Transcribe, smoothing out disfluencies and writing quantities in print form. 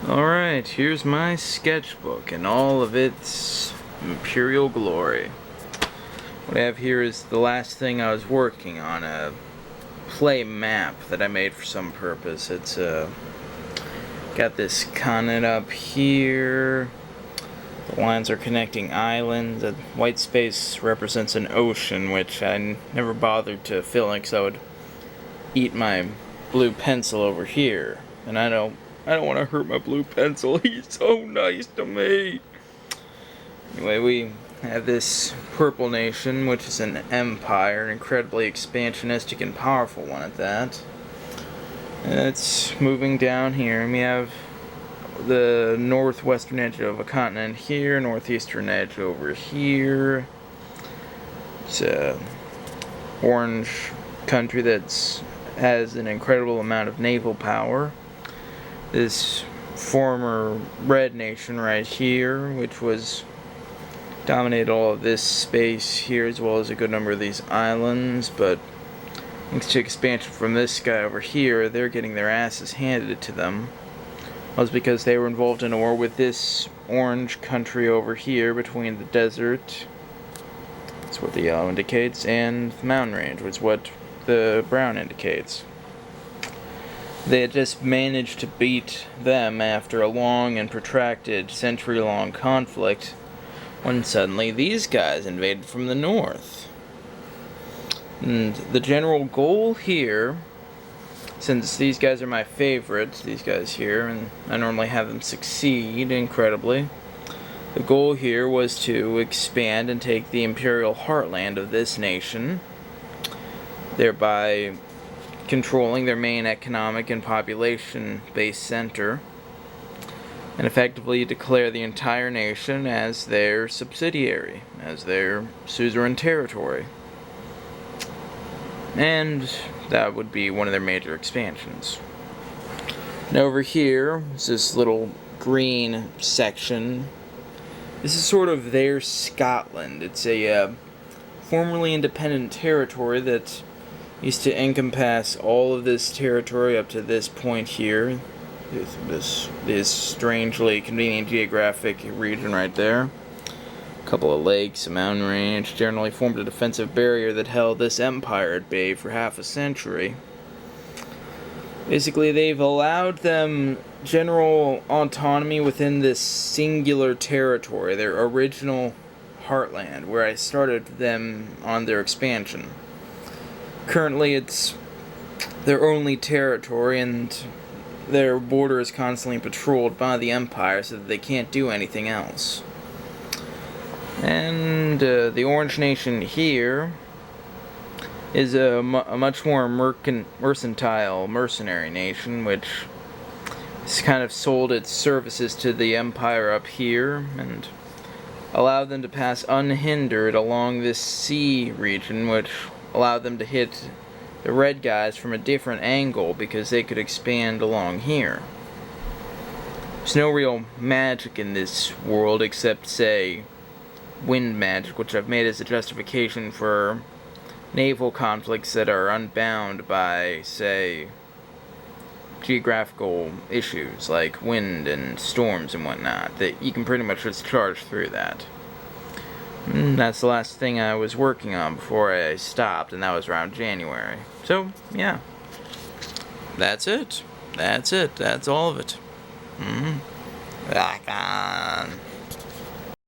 Alright, here's my sketchbook in all of its imperial glory. What I have here is the last thing I was working on, a play map that I made for some purpose. It's got this continent up here. The lines are connecting islands. The white space represents an ocean, which I never bothered to fill in because I would eat my blue pencil over here. And I don't want to hurt my blue pencil. He's so nice to me. Anyway, we have this purple nation, which is an empire, an incredibly expansionistic and powerful one at that. And it's moving down here, and we have the northwestern edge of a continent here, northeastern edge over here. It's a orange country that has an incredible amount of naval power. This former red nation right here, which was dominated all of this space here as well as a good number of these islands, but thanks to expansion from this guy over here, they're getting their asses handed to them. That was because they were involved in a war with this orange country over here between the desert, that's what the yellow indicates, and the mountain range, which is what the brown indicates. They had just managed to beat them after a long and protracted century-long conflict when suddenly these guys invaded from the north. And the general goal here, since these guys are my favorites, these guys here, and I normally have them succeed incredibly, the goal here was to expand and take the imperial heartland of this nation, thereby controlling their main economic and population-based center, and effectively declare the entire nation as their subsidiary, as their suzerain territory. And that would be one of their major expansions. And over here is this little green section. This is sort of their Scotland. It's a formerly independent territory that used to encompass all of this territory up to this point here. This strangely convenient geographic region right there. A couple of lakes, a mountain range, generally formed a defensive barrier that held this empire at bay for half a century. Basically, they've allowed them general autonomy within this singular territory, their original heartland, where I started them on their expansion. Currently, it's their only territory, and their border is constantly patrolled by the Empire, so that they can't do anything else. And the Orange Nation here is a much more mercenary nation, which has kind of sold its services to the Empire up here, and allowed them to pass unhindered along this sea region, which allowed them to hit the red guys from a different angle because they could expand along here. There's no real magic in this world except, say, wind magic, which I've made as a justification for naval conflicts that are unbound by, say, geographical issues like wind and storms and whatnot, that you can pretty much just charge through that. And that's the last thing I was working on before I stopped, and that was around January. So, yeah. That's it. That's all of it.